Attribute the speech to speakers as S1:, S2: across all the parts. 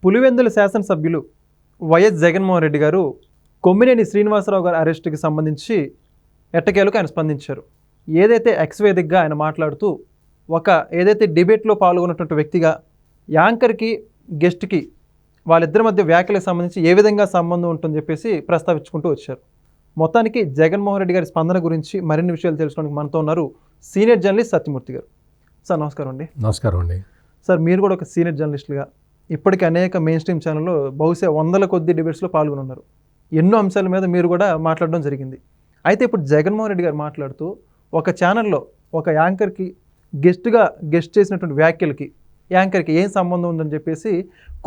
S1: పులివెందుల శాసనసభ్యులు వైఎస్ జగన్మోహన్ రెడ్డి గారు కొమ్మినేని శ్రీనివాసరావు గారి అరెస్టుకి సంబంధించి ఎట్టకేలకు ఆయన స్పందించారు. ఏదైతే ఎక్స్ వేదికగా ఆయన మాట్లాడుతూ ఏదైతే డిబేట్లో పాల్గొన్నటువంటి వ్యక్తిగా యాంకర్కి గెస్ట్కి వాళ్ళిద్దరి మధ్య వ్యాఖ్యలకు సంబంధించి ఏ విధంగా సంబంధం ఉంటుందని చెప్పేసి ప్రస్తావించుకుంటూ వచ్చారు. మొత్తానికి జగన్మోహన్ రెడ్డి గారి స్పందన గురించి మరిన్ని విషయాలు తెలుసుకోవడానికి మనతో ఉన్నారు సీనియర్ జర్నలిస్ట్ సత్యమూర్తి గారు. సార్ నమస్కారం అండి.
S2: నమస్కారం అండి.
S1: సార్ మీరు కూడా ఒక సీనియర్ జర్నలిస్టుగా ఇప్పటికీ అనేక మెయిన్ స్ట్రీమ్ ఛానల్లో బహుశా వందల కొద్ది డిబేట్స్లో పాల్గొని ఉన్నారు. ఎన్నో అంశాల మీద మీరు కూడా మాట్లాడడం జరిగింది. అయితే ఇప్పుడు జగన్మోహన్ రెడ్డి గారు మాట్లాడుతూ ఒక ఛానల్లో ఒక యాంకర్కి గెస్ట్ చేసినటువంటి వ్యాఖ్యలకి యాంకర్కి ఏం సంబంధం ఉందని చెప్పేసి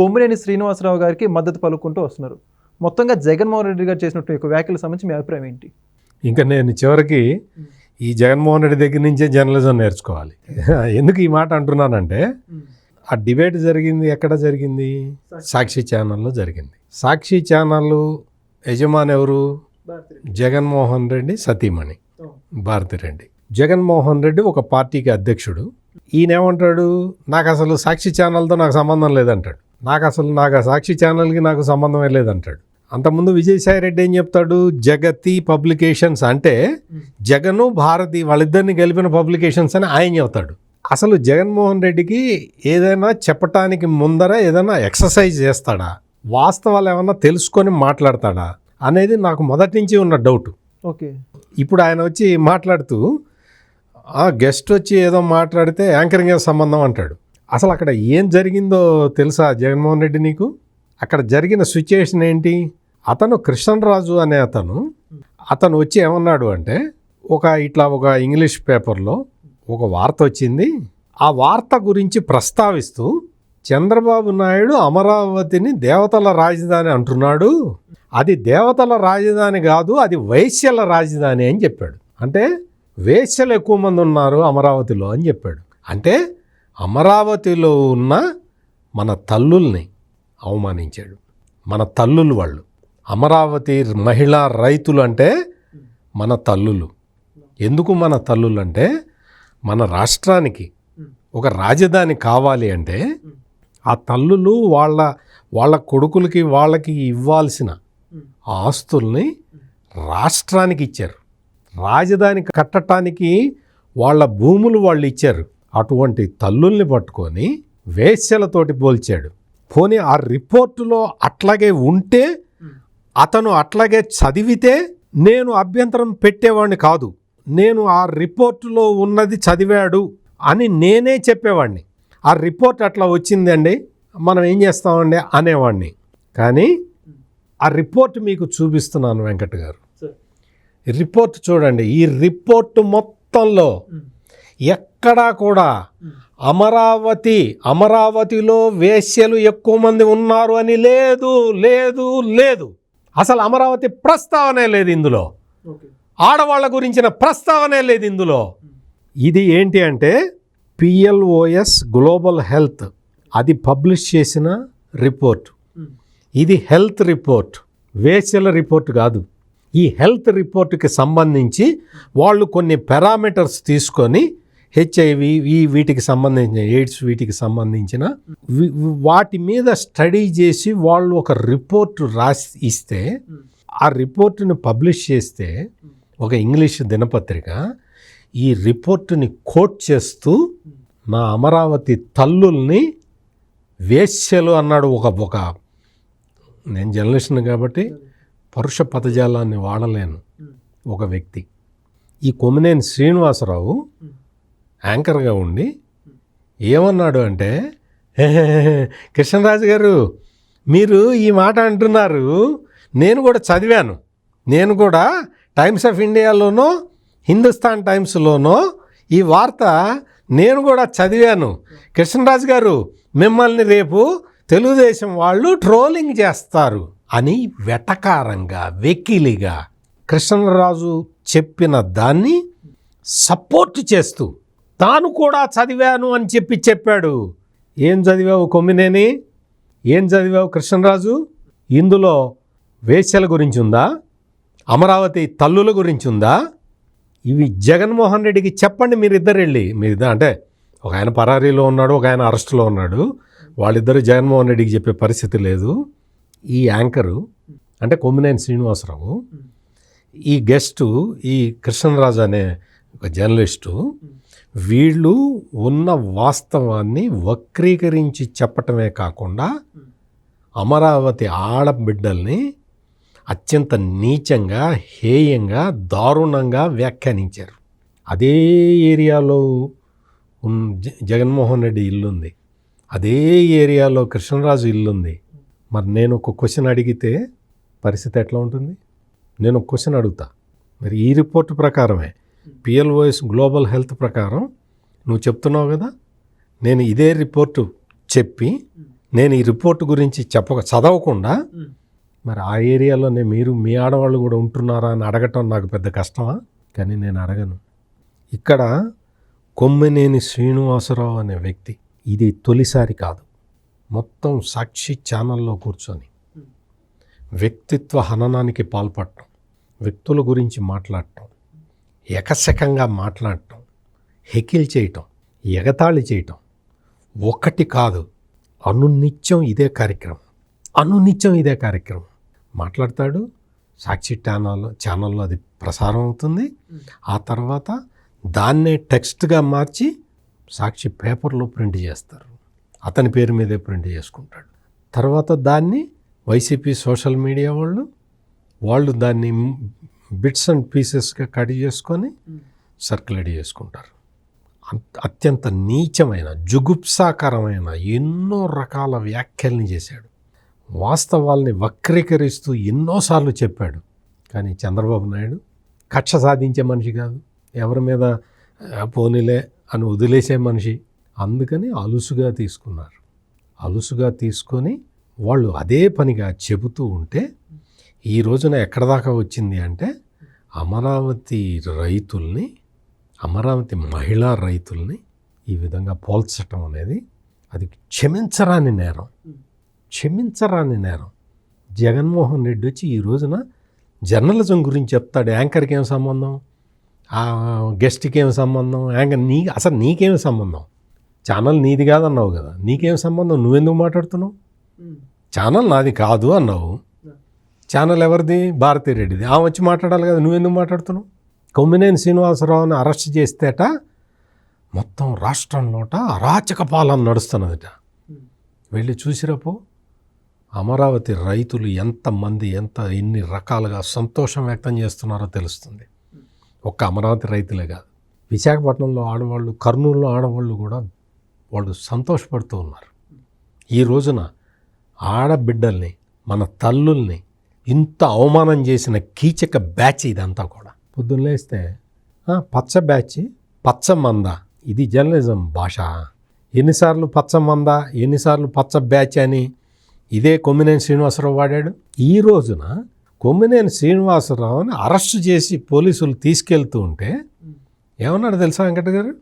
S1: కొమ్మినేని శ్రీనివాసరావు గారికి మద్దతు పలుకుంటూ వస్తున్నారు. మొత్తంగా జగన్మోహన్ రెడ్డి గారు చేసినటువంటి వ్యాఖ్యలకు సంబంధించి మీ అభిప్రాయం ఏంటి?
S2: ఇంకా నేను చివరికి ఈ జగన్మోహన్ రెడ్డి దగ్గర నుంచే జర్నలిజం నేర్చుకోవాలి. ఎందుకు ఈ మాట అంటున్నానంటే, ఆ డిబేట్ జరిగింది ఎక్కడ జరిగింది? సాక్షి ఛానల్లో జరిగింది. సాక్షి ఛానల్ యజమాని ఎవరు? జగన్మోహన్ రెడ్డి సతీమణి భారతిరెడ్డి. జగన్మోహన్ రెడ్డి ఒక పార్టీకి అధ్యక్షుడు. ఈయనేమంటాడు, నాకు అసలు సాక్షి ఛానల్తో నాకు సంబంధం లేదంటాడు. నాకు సాక్షి ఛానల్కి నాకు సంబంధమే లేదంటాడు. అంతకుముందు విజయసాయి రెడ్డి ఏం చెప్తాడు, జగతి పబ్లికేషన్స్ అంటే జగను భారతి వాళ్ళిద్దరిని కలిపిన పబ్లికేషన్స్ అని ఆయన చెప్తాడు. అసలు జగన్మోహన్ రెడ్డికి ఏదైనా చెప్పటానికి ముందర ఏదైనా ఎక్సర్సైజ్ చేస్తాడా, వాస్తవాలు ఏమన్నా తెలుసుకొని మాట్లాడతాడా అనేది నాకు మొదటి నుంచి ఉన్న డౌట్.
S1: ఓకే, ఇప్పుడు
S2: ఆయన వచ్చి మాట్లాడుతూ గెస్ట్ వచ్చి ఏదో మాట్లాడితే యాంకరింగ్ సంబంధం అంటాడు. అసలు అక్కడ ఏం జరిగిందో తెలుసా జగన్మోహన్ రెడ్డి నీకు? అక్కడ జరిగిన సిచ్యుయేషన్ ఏంటి? అతను కృష్ణరాజు అనే అతను వచ్చి ఏమన్నాడు అంటే, ఒక ఇంగ్లీష్ పేపర్లో ఒక వార్త వచ్చింది. ఆ వార్త గురించి ప్రస్తావిస్తూ చంద్రబాబు నాయుడు అమరావతిని దేవతల రాజధాని అంటున్నాడు. అది దేవతల రాజధాని కాదు, అది వేశ్యల రాజధాని అని చెప్పాడు. అంటే వేశ్యలు ఎక్కువ మంది ఉన్నారు అమరావతిలో అని చెప్పాడు. అంటే అమరావతిలో ఉన్న మన తల్లుల్ని అవమానించాడు. మన తల్లులు వాళ్ళు. అమరావతి మహిళా రైతులు అంటే మన తల్లులు. ఎందుకు మన తల్లులు అంటే, మన రాష్ట్రానికి ఒక రాజధాని కావాలి అంటే ఆ తల్లులు వాళ్ళ కొడుకులకి వాళ్ళకి ఇవ్వాల్సిన ఆస్తుల్ని రాష్ట్రానికి ఇచ్చారు. రాజధాని కట్టడానికి వాళ్ళ భూములు వాళ్ళు ఇచ్చారు. అటువంటి తల్లుల్ని పట్టుకొని వేశ్యలతోటి పోల్చాడు. పోనీ ఆ రిపోర్టులో అట్లాగే ఉంటే, అతను అట్లాగే చదివితే నేను అభ్యంతరం పెట్టేవాడిని కాదు. నేను ఆ రిపోర్టులో ఉన్నది చదివాడు అని నేనే చెప్పేవాడిని. ఆ రిపోర్ట్ అట్లా వచ్చిందండి, మనం ఏం చేస్తామండి అనేవాడిని. కానీ ఆ రిపోర్ట్ మీకు చూపిస్తున్నాను వెంకట్ గారు. రిపోర్ట్ చూడండి. ఈ రిపోర్ట్ మొత్తంలో ఎక్కడా కూడా అమరావతిలో వేశ్యలు ఎక్కువ మంది ఉన్నారు అని లేదు లేదు లేదు. అసలు అమరావతి ప్రస్తావనే లేదు ఇందులో. ఆడవాళ్ళ గురించిన ప్రస్తావనే లేదు ఇందులో. ఇది ఏంటి అంటే PLOS గ్లోబల్ హెల్త్ అది పబ్లిష్ చేసిన రిపోర్ట్. ఇది హెల్త్ రిపోర్ట్, వేశ్యల రిపోర్ట్ కాదు. ఈ హెల్త్ రిపోర్ట్కి సంబంధించి వాళ్ళు కొన్ని పారామీటర్స్ తీసుకొని HIV వీటికి సంబంధించిన ఎయిడ్స్ వీటికి సంబంధించిన వాటి మీద స్టడీ చేసి వాళ్ళు ఒక రిపోర్ట్ రాసి ఇస్తే, ఆ రిపోర్టుని పబ్లిష్ చేస్తే ఒక ఇంగ్లీష్ దినపత్రిక ఈ రిపోర్టుని కోట్ చేస్తూ నా అమరావతి తల్లుల్ని వేశ్యలు అన్నాడు. నేను జర్నలిస్ట్ని కాబట్టి పరుష పదజాలాన్ని వాడలేను. ఒక వ్యక్తి, ఈ కొమ్మినేని శ్రీనివాసరావు యాంకర్గా ఉండి ఏమన్నాడు అంటే, కృష్ణరాజు గారు మీరు ఈ మాట అంటున్నారు, నేను కూడా చదివాను. నేను కూడా టైమ్స్ ఆఫ్ ఇండియాలోనో హిందుస్థాన్ టైమ్స్లోనో ఈ వార్త నేను కూడా చదివాను. కృష్ణరాజు గారు మిమ్మల్ని రేపు తెలుగుదేశం వాళ్ళు ట్రోలింగ్ చేస్తారు అని వెటకారంగా వెకిలిగా కృష్ణరాజు చెప్పిన దాన్ని సపోర్ట్ చేస్తూ తాను కూడా చదివాను అని చెప్పాడు. ఏం చదివావు కొమ్మినేని? ఏం చదివావు కృష్ణరాజు? ఇందులో వేశ్యల గురించి ఉందా? అమరావతి తల్లుల గురించి ఉందా? ఇవి జగన్మోహన్ రెడ్డికి చెప్పండి. మీరిద్దరు వెళ్ళి, అంటే ఒక ఆయన పరారీలో ఉన్నాడు, ఒక ఆయన అరెస్టులో ఉన్నాడు. వాళ్ళిద్దరూ జగన్మోహన్ రెడ్డికి చెప్పే పరిస్థితి లేదు. ఈ యాంకరు అంటే కొమ్మినేని శ్రీనివాసరావు, ఈ గెస్టు ఈ కృష్ణరాజు అనే ఒక జర్నలిస్టు, వీళ్ళు ఉన్న వాస్తవాన్ని వక్రీకరించి చెప్పటమే కాకుండా అమరావతి ఆడబిడ్డల్ని అత్యంత నీచంగా, హేయంగా, దారుణంగా వ్యాఖ్యానించారు. అదే ఏరియాలో జగన్మోహన్ రెడ్డి ఇల్లుంది, అదే ఏరియాలో కృష్ణరాజు ఇల్లుంది. మరి నేను ఒక క్వశ్చన్ అడిగితే పరిస్థితి ఎట్లా ఉంటుంది? నేను ఒక క్వశ్చన్ అడుగుతా. మరి ఈ రిపోర్టు ప్రకారమే, PLOS గ్లోబల్ హెల్త్ ప్రకారం నువ్వు చెప్తున్నావు కదా, నేను ఇదే రిపోర్టు చెప్పి నేను ఈ రిపోర్టు గురించి చదవకుండా మరి ఆ ఏరియాలోనే మీరు మీ ఆడవాళ్ళు కూడా ఉంటున్నారా అని అడగటం నాకు పెద్ద కష్టమా? కానీ నేను అడగను. ఇక్కడ కొమ్మినేని శ్రీనివాసరావు అనే వ్యక్తి ఇది తొలిసారి కాదు. మొత్తం సాక్షి ఛానల్లో కూర్చొని వ్యక్తిత్వ హననానికి పాల్పడటం, వ్యక్తుల గురించి మాట్లాడటం, ఎకశకంగా మాట్లాడటం, హెకిల్ చేయటం, ఎగతాళి చేయటం ఒకటి కాదు, అనునిత్యం ఇదే కార్యక్రమం మాట్లాడతాడు. సాక్షి ఛానల్లో అది ప్రసారం అవుతుంది. ఆ తర్వాత దాన్నే టెక్స్ట్గా మార్చి సాక్షి పేపర్లో ప్రింట్ చేస్తారు, అతని పేరు మీదే ప్రింట్ చేసుకుంటాడు. తర్వాత దాన్ని వైసీపీ సోషల్ మీడియా వాళ్ళు దాన్ని బిట్స్ అండ్ పీసెస్గా కట్ చేసుకొని సర్క్యులేట్ చేసుకుంటారు. అత్యంత నీచమైన, జుగుప్సాకరమైన ఎన్నో రకాల వ్యాఖ్యల్ని చేశాడు. వాస్తవాల్ని వక్రీకరిస్తూ ఎన్నోసార్లు చెప్పాడు. కానీ చంద్రబాబు నాయుడు కక్ష సాధించే మనిషి కాదు, ఎవరి మీద పోనీలే అని వదిలేసే మనిషి. అందుకని అలుసుగా తీసుకొని వాళ్ళు అదే పనిగా చెబుతూ ఉంటే ఈ రోజున ఎక్కడ దాకా వచ్చింది అంటే అమరావతి మహిళా రైతుల్ని ఈ విధంగా పోల్చటం అనేది అది క్షమించరాని నేరం. జగన్మోహన్ రెడ్డి వచ్చి ఈ రోజున జర్నలిజం గురించి చెప్తాడు. యాంకర్కి ఏం సంబంధం, ఆ గెస్ట్కి ఏం సంబంధం, అసలు నీకేం సంబంధం? ఛానల్ నీది కాదన్నావు కదా, నీకేం సంబంధం? నువ్వెందుకు మాట్లాడుతున్నావు? ఛానల్ నాది కాదు అన్నావు, ఛానల్ ఎవరిది? భారతిరెడ్డిది. ఆమె వచ్చి మాట్లాడాలి కదా, నువ్వెందుకు మాట్లాడుతున్నావు? కొమ్మినేని శ్రీనివాసరావుని అరెస్ట్ చేస్తేట మొత్తం రాష్ట్రంలోట అరాచక పాలన నడుస్తున్నదట. వెళ్ళి చూసిరపో, అమరావతి రైతులు ఎన్ని రకాలుగా సంతోషం వ్యక్తం చేస్తున్నారో తెలుస్తుంది. ఒక్క అమరావతి రైతులే కాదు, విశాఖపట్నంలో ఆడవాళ్ళు, కర్నూలులో ఆడవాళ్ళు కూడా వాళ్ళు సంతోషపడుతూ ఉన్నారు. ఈ రోజున ఆడబిడ్డల్ని, మన తల్లుల్ని ఇంత అవమానం చేసిన కీచక బ్యాచ్ ఇదంతా కూడా. పొద్దున్న లేస్తే పచ్చ బ్యాచ్, పచ్చ మంద, ఇది జర్నలిజం భాష. ఎన్నిసార్లు పచ్చ మంద, ఎన్నిసార్లు పచ్చ బ్యాచ్ అని ఇదే కొమ్మినేని శ్రీనివాసరావు వాడాడు. ఈ రోజున కొమ్మినేని శ్రీనివాసరావుని అరెస్టు చేసి పోలీసులు తీసుకెళ్తూ ఉంటే ఏమన్నాడు తెలుసా వెంకట గారు?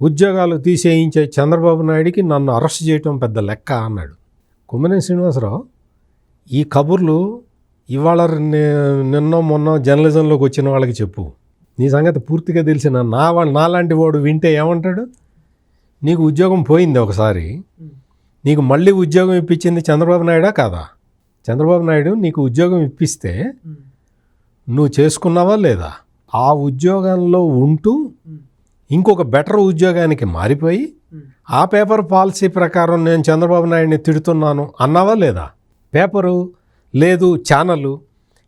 S2: ఉద్యోగాలు తీసేయించే చంద్రబాబు నాయుడికి నన్ను అరెస్ట్ చేయటం పెద్ద లెక్క అన్నాడు. కొమ్మినేని శ్రీనివాసరావు ఈ కబుర్లు ఇవాళ నిన్నో మొన్న జర్నలిజంలోకి వచ్చిన వాళ్ళకి చెప్పు, నీ సంగతి పూర్తిగా తెలిసిన నాలాంటి వాడు వింటే ఏమంటాడు? నీకు ఉద్యోగం పోయింది ఒకసారి, నీకు మళ్ళీ ఉద్యోగం ఇప్పించింది చంద్రబాబు నాయుడా కాదా? చంద్రబాబు నాయుడు నీకు ఉద్యోగం ఇప్పిస్తే నువ్వు చేసుకున్నావా లేదా? ఆ ఉద్యోగంలో ఉంటూ ఇంకొక బెటర్ ఉద్యోగానికి మారిపోయి ఆ పేపర్ పాలసీ ప్రకారం నేను చంద్రబాబు నాయుడిని తిడుతున్నాను అన్నావా లేదా? పేపరు లేదు, ఛానల్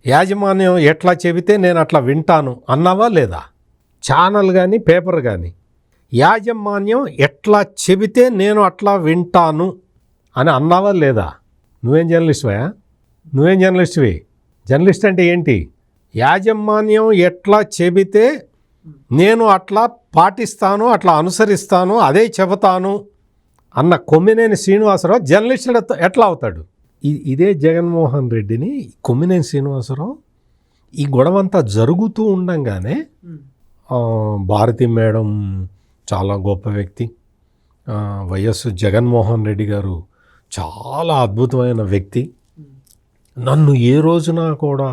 S2: యాజమాన్యం ఎట్లా చెబితే నేను అట్లా వింటాను అన్నావా లేదా? ఛానల్ కానీ పేపర్ కానీ యాజమాన్యం ఎట్లా చెబితే నేను అట్లా వింటాను అని అన్నావా లేదా? నువ్వేం జర్నలిస్ట్వి? జర్నలిస్ట్ అంటే ఏంటి? యాజమాన్యం ఎట్లా చెబితే నేను అట్లా పాటిస్తాను, అట్లా అనుసరిస్తాను, అదే చెబుతాను అన్న కొమ్మినేని శ్రీనివాసరావు జర్నలిస్ట్ ఎట్లా అవుతాడు? ఇదే జగన్మోహన్ రెడ్డిని కొమ్మినేని శ్రీనివాసరావు ఈ గొడవంతా జరుగుతూ ఉండంగానే భారతి మేడం చాలా గొప్ప వ్యక్తి, వైఎస్ జగన్మోహన్ రెడ్డి గారు చాలా అద్భుతమైన వ్యక్తి, నన్ను ఏ రోజున కూడా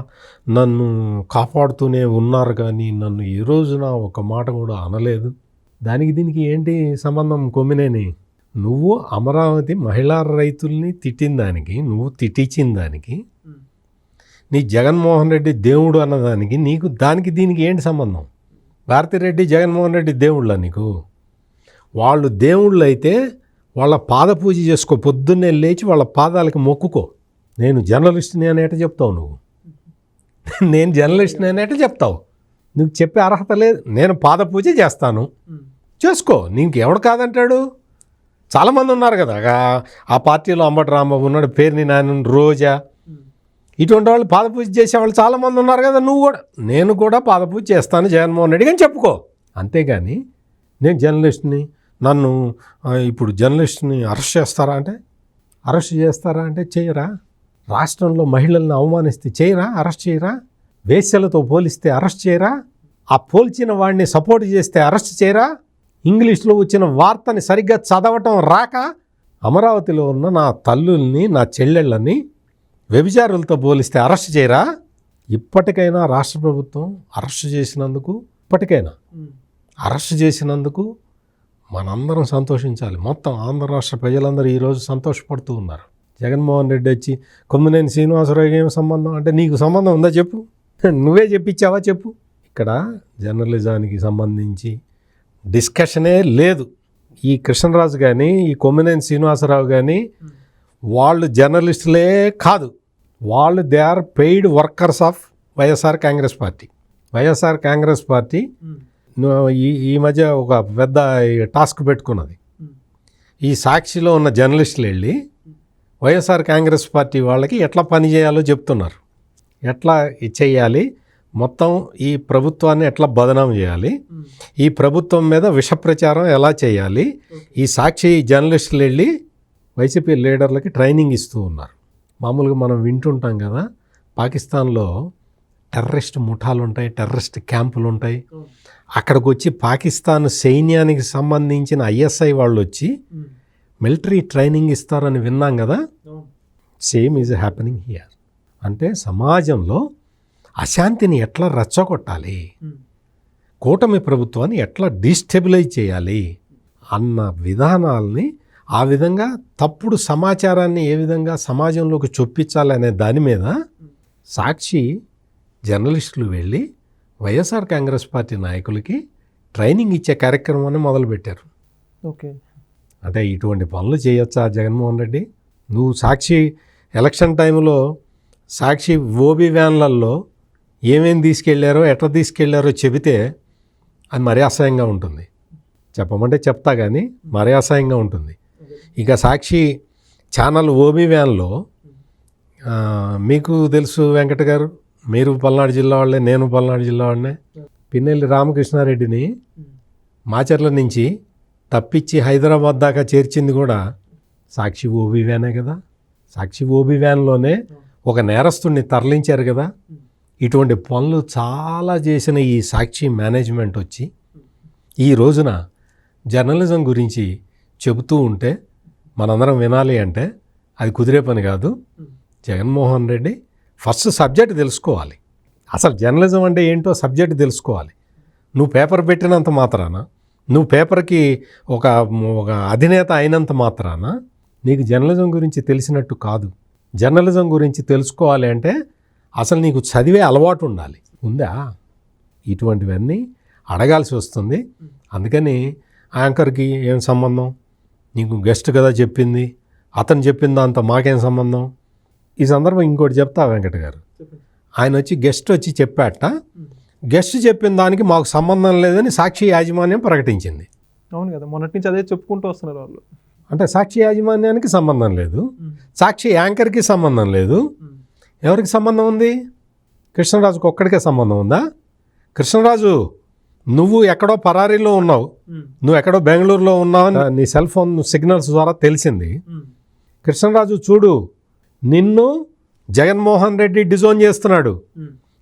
S2: నన్ను కాపాడుతూనే ఉన్నారు కానీ నన్ను ఏ రోజున ఒక మాట కూడా అనలేదు. దానికి దీనికి ఏంటి సంబంధం? కొమ్మినేని నువ్వు అమరావతి మహిళా రైతుల్ని తిట్టిన దానికి, నువ్వు తిట్టించిన దానికి, నీ జగన్మోహన్ రెడ్డి దేవుడు అన్నదానికి నీకు దానికి దీనికి ఏంటి సంబంధం? భారతిరెడ్డి జగన్మోహన్ రెడ్డి దేవుళ్ళ నీకు? వాళ్ళు దేవుళ్ళు అయితే వాళ్ళ పాద పూజ చేసుకో, పొద్దున్నే లేచి వాళ్ళ పాదాలకి మొక్కుకో. నేను జర్నలిస్ట్ని అనేట చెప్తావు నువ్వు, నేను జర్నలిస్ట్ని అనేట చెప్తావు. నువ్వు చెప్పే అర్హత లేదు. నేను పాద పూజ చేస్తాను, చేసుకో, నీకు ఎవడు కాదంటాడు? చాలామంది ఉన్నారు కదా, ఆ పార్టీలో అంబటి రాంబాబు ఉన్నాడు, పేరుని నాయన, రోజా, ఇటువంటి వాళ్ళు పాదపూజ చేసేవాళ్ళు చాలామంది ఉన్నారు కదా. నువ్వు కూడా, నేను కూడా పాదపూజ చేస్తాను జగన్మోహన్ రెడ్డి అని చెప్పుకో. అంతేగాని నేను జర్నలిస్ట్ని, నన్ను ఇప్పుడు జర్నలిస్ట్ని అరెస్ట్ చేస్తారా అంటే, అరెస్ట్ చేస్తారా అంటే చేయరా? రాష్ట్రంలో మహిళలను అవమానిస్తే చేయరా? అరెస్ట్ చేయరా? వేశ్యలతో పోలిస్తే అరెస్ట్ చేయరా? ఆ పోల్చిన వాడిని సపోర్ట్ చేస్తే అరెస్ట్ చేయరా? ఇంగ్లీష్లో వచ్చిన వార్తని సరిగ్గా చదవటం రాక అమరావతిలో ఉన్న నా తల్లుల్ని, నా చెల్లెళ్ళని వ్యభిచారులతో పోలిస్తే అరెస్ట్ చేయరా? ఇప్పటికైనా రాష్ట్ర ప్రభుత్వం అరెస్ట్ చేసినందుకు, ఇప్పటికైనా అరెస్ట్ చేసినందుకు మనందరం సంతోషించాలి. మొత్తం ఆంధ్ర రాష్ట్ర ప్రజలందరూ ఈరోజు సంతోషపడుతూ ఉన్నారు. జగన్మోహన్ రెడ్డి వచ్చి కొమ్మినేని శ్రీనివాసరావు ఏం సంబంధం అంటే, నీకు సంబంధం ఉందా చెప్పు, నువ్వే చెప్పించావా చెప్పు. ఇక్కడ జర్నలిజానికి సంబంధించి డిస్కషనే లేదు. ఈ కృష్ణరాజు కానీ, ఈ కొమ్మినేని శ్రీనివాసరావు కానీ వాళ్ళు జర్నలిస్టులే కాదు, వాళ్ళు they are paid workers of YSR Congress Party. YSR Congress Party ఈ మధ్య ఒక పెద్ద టాస్క్ పెట్టుకున్నది. ఈ సాక్షిలో ఉన్న జర్నలిస్టులు వెళ్ళి వైఎస్ఆర్ కాంగ్రెస్ పార్టీ వాళ్ళకి ఎట్లా పని చేయాలో చెప్తున్నారు. ఎట్లా చేయాలి, మొత్తం ఈ ప్రభుత్వాన్ని ఎట్లా బదనాం చేయాలి, ఈ ప్రభుత్వం మీద విష ప్రచారం ఎలా చేయాలి, ఈ సాక్షి జర్నలిస్టులు వెళ్ళి వైసీపీ లీడర్లకి ట్రైనింగ్ ఇస్తూ ఉన్నారు. మామూలుగా మనం వింటుంటాం కదా, పాకిస్తాన్లో టెర్రరిస్ట్ ముఠాలు ఉంటాయి, టెర్రరిస్ట్ క్యాంపులు ఉంటాయి. అక్కడికి వచ్చి పాకిస్తాన్ సైన్యానికి సంబంధించిన ఐఎస్ఐ వాళ్ళు వచ్చి మిలిటరీ ట్రైనింగ్ ఇస్తారని విన్నాం కదా. Same is happening here. అంటే సమాజంలో అశాంతిని ఎట్లా రెచ్చగొట్టాలి, కూటమి ప్రభుత్వాన్ని ఎట్లా డిస్టెబిలైజ్ చేయాలి అన్న విధానాల్ని, ఆ విధంగా తప్పుడు సమాచారాన్ని ఏ విధంగా సమాజంలోకి చొప్పించాలి అనే దాని మీద సాక్షి జర్నలిస్టులు వెళ్ళి వైఎస్ఆర్ కాంగ్రెస్ పార్టీ నాయకులకి ట్రైనింగ్ ఇచ్చే కార్యక్రమాన్ని మొదలుపెట్టారు.
S1: ఓకే,
S2: అంటే ఇటువంటి పనులు చేయొచ్చా జగన్మోహన్ రెడ్డి? నువ్వు సాక్షి ఎలక్షన్ టైంలో సాక్షి ఓబీ వ్యాన్లలో ఏమేమి తీసుకెళ్లారో, ఎట్లా తీసుకెళ్లారో చెబితే అది మరీ అసహ్యంగా ఉంటుంది. చెప్పమంటే చెప్తా కానీ మరీ అసహ్యంగా ఉంటుంది. ఇక సాక్షి ఛానల్ ఓబీ వ్యాన్లో మీకు తెలుసు వెంకట గారు, మీరు పల్నాడు జిల్లా వాళ్ళే, నేను పల్నాడు జిల్లా వాళ్ళనే, పిన్నెల్లి రామకృష్ణారెడ్డిని మాచర్ల నుంచి తప్పించి హైదరాబాద్ దాకా చేర్చింది కూడా సాక్షి ఓబీ వ్యానే కదా. సాక్షి ఓబీ వ్యాన్లోనే ఒక నేరస్తుడిని తరలించారు కదా. ఇటువంటి పనులు చాలా చేసిన ఈ సాక్షి మేనేజ్మెంట్ వచ్చి ఈ రోజున జర్నలిజం గురించి చెబుతూ ఉంటే మనందరం వినాలి అంటే అది కుదిరే పని కాదు. జగన్మోహన్ రెడ్డి ఫస్ట్ సబ్జెక్ట్ తెలుసుకోవాలి. అసలు జర్నలిజం అంటే ఏంటో సబ్జెక్ట్ తెలుసుకోవాలి. నువ్వు పేపర్ పెట్టినంత మాత్రాన, నువ్వు పేపర్కి ఒక అధినేత అయినంత మాత్రాన నీకు జర్నలిజం గురించి తెలిసినట్టు కాదు. జర్నలిజం గురించి తెలుసుకోవాలి అంటే అసలు నీకు చదివే అలవాటు ఉండాలి. ఉందా? ఇటువంటివన్నీ అడగాల్సి వస్తుంది. అందుకని యాంకర్కి ఏం సంబంధం, నీకు గెస్ట్ కదా చెప్పింది, అతను చెప్పిన దాంతో మాకేం సంబంధం. ఈ సందర్భం ఇంకోటి చెప్తా వెంకట గారు, ఆయన వచ్చి గెస్ట్ వచ్చి చెప్పాట, గెస్ట్ చెప్పిన దానికి మాకు సంబంధం లేదని సాక్షి యాజమాన్యం ప్రకటించింది.
S1: అవును కదా, మొన్నటి నుంచి అదే చెప్పుకుంటూ వస్తున్నారు వాళ్ళు.
S2: అంటే సాక్షి యాజమాన్యానికి సంబంధం లేదు, సాక్షి యాంకర్కి సంబంధం లేదు. ఎవరికి సంబంధం ఉంది? కృష్ణరాజుకు ఒక్కడికే సంబంధం ఉందా? కృష్ణరాజు, నువ్వు ఎక్కడో పరారీలో ఉన్నావు, నువ్వు ఎక్కడో బెంగళూరులో ఉన్నావు, నీ సెల్ ఫోన్ సిగ్నల్స్ ద్వారా తెలిసింది. కృష్ణరాజు చూడు, నిన్ను జగన్మోహన్ రెడ్డి డిజోన్ చేస్తున్నాడు,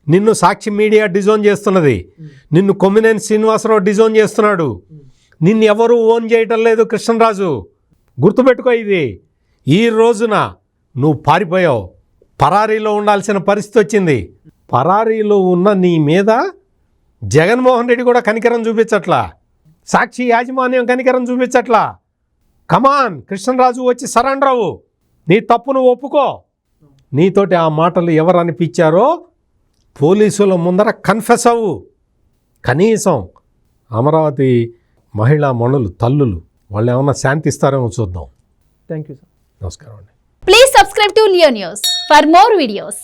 S2: నిన్ను సాక్షి మీడియా డిజోన్ చేస్తున్నది, నిన్ను కొమ్మినేని శ్రీనివాసరావు డిజోన్ చేస్తున్నాడు, నిన్ను ఎవరు ఓన్ చేయటం లేదు. కృష్ణరాజు గుర్తుపెట్టుకో, ఇది ఈ రోజున నువ్వు పారిపోయావు, పరారీలో ఉండాల్సిన పరిస్థితి వచ్చింది. పరారీలో ఉన్న నీ మీద జగన్మోహన్ రెడ్డి కూడా కనికరం చూపించట్లా, సాక్షి యాజమాన్యం కనికరం చూపించట్లా. కమాన్ కృష్ణరాజు వచ్చి సరెండర్ అవ్వు, నీ తప్పును ఒప్పుకో. నీతోటి ఆ మాటలు ఎవరు అనిపించారో పోలీసుల ముందర కన్ఫెస్ అవ్వు. కనీసం అమరావతి మహిళా మణులు తల్లులు వాళ్ళు ఏమన్నా శాంతిస్తారేమో చూద్దాం.
S1: Thank you sir.
S2: నమస్కారం అండి.
S3: Please subscribe to Leo News for more videos.